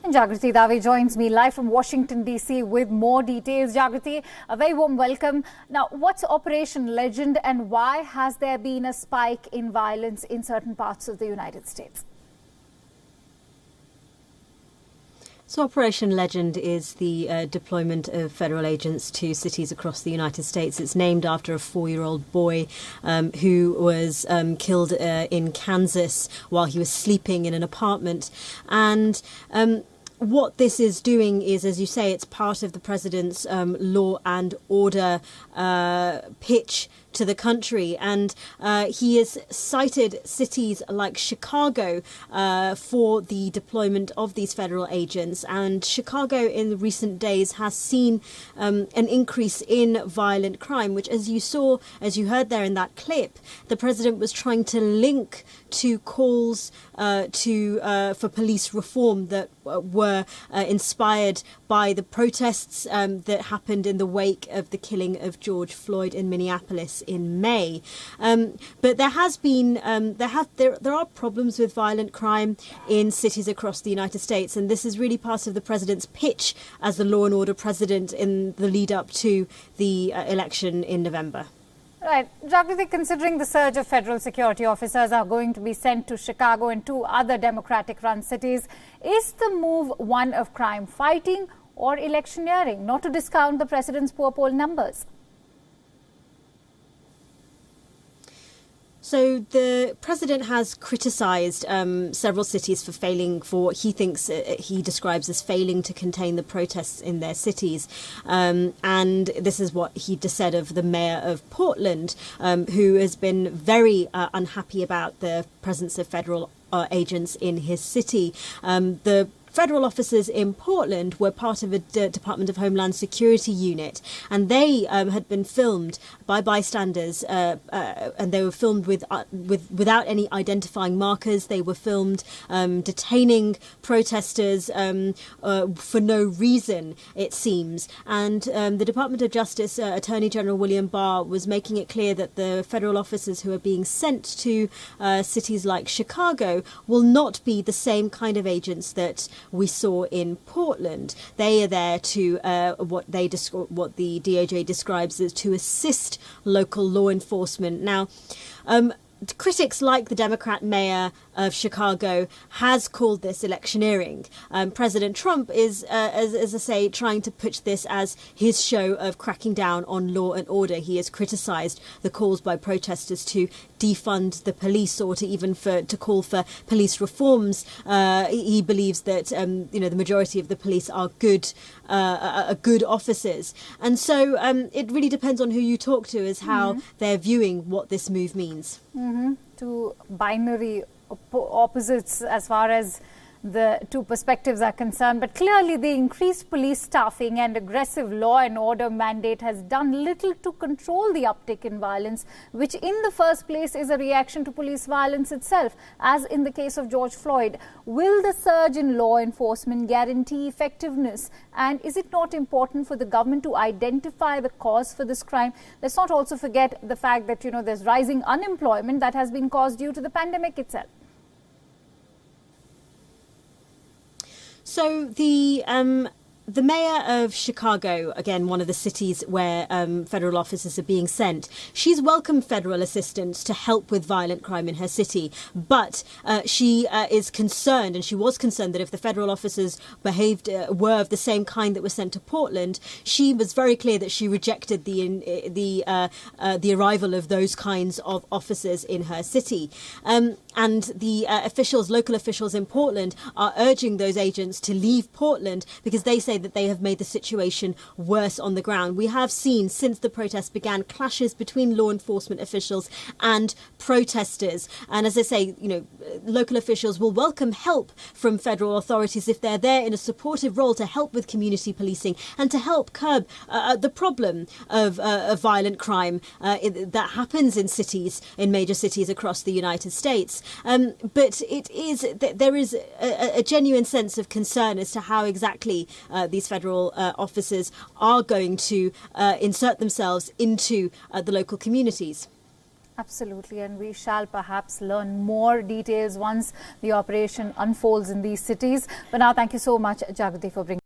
And Jagriti Dave joins me live from Washington, D.C. with more details. Jagriti, a very warm welcome. Now, what's Operation Legend and why has there been a spike in violence in certain parts of the United States? So Operation Legend is the deployment of federal agents to cities across the United States. It's named after a 4-year-old boy who was killed in Kansas while he was sleeping in an apartment. And what this is doing is, as you say, it's part of the president's law and order pitch to the country, and he has cited cities like Chicago for the deployment of these federal agents. And Chicago in the recent days has seen an increase in violent crime, which, as you heard there in that clip, the president was trying to link to calls for police reform that were inspired by the protests that happened in the wake of the killing of George Floyd in Minneapolis in May. But there has been there are problems with violent crime in cities across the United States, and this is really part of the president's pitch as the law and order president in the lead up to the election in November. Right. Jagriti, considering the surge of federal security officers are going to be sent to Chicago and 2 other Democratic-run cities, is the move one of crime fighting or electioneering, not to discount the president's poor poll numbers? So the president has criticised several cities for failing, for what he describes as failing to contain the protests in their cities. And this is what he just said of the mayor of Portland, who has been very unhappy about the presence of federal agents in his city. The federal officers in Portland were part of a Department of Homeland Security unit, and they had been filmed by bystanders, and they were filmed without any identifying markers. They were filmed detaining protesters for no reason, it seems. And the Department of Justice Attorney General William Barr was making it clear that the federal officers who are being sent to cities like Chicago will not be the same kind of agents that we saw in Portland. They are there to what the DOJ describes as to assist local law enforcement. Now, critics like the Democrat mayor of Chicago has called this electioneering. President Trump is, as I say, trying to pitch this as his show of cracking down on law and order. He has criticised the calls by protesters to defund the police or to call for police reforms. He believes that the majority of the police are good officers, and so it really depends on who you talk to as how they're viewing what this move means. Two binary opposites as far as the 2 perspectives are concerned, but clearly the increased police staffing and aggressive law and order mandate has done little to control the uptick in violence, which in the first place is a reaction to police violence itself, as in the case of George Floyd. Will the surge in law enforcement guarantee effectiveness? And is it not important for the government to identify the cause for this crime? Let's not also forget the fact that, there's rising unemployment that has been caused due to the pandemic itself. So the mayor of Chicago, again, one of the cities where federal officers are being sent, she's welcomed federal assistance to help with violent crime in her city. But she is concerned, and she was concerned, that if the federal officers were of the same kind that were sent to Portland, she was very clear that she rejected the arrival of those kinds of officers in her city. And the local officials in Portland are urging those agents to leave Portland because they say that they have made the situation worse on the ground. We have seen, since the protests began, clashes between law enforcement officials and protesters. And as I say, local officials will welcome help from federal authorities if they're there in a supportive role to help with community policing and to help curb the problem of violent crime that happens in major cities across the United States. But there is a genuine sense of concern as to how exactly these federal officers are going to insert themselves into the local communities. Absolutely, and we shall perhaps learn more details once the operation unfolds in these cities. But now, thank you so much, Jagati, for bringing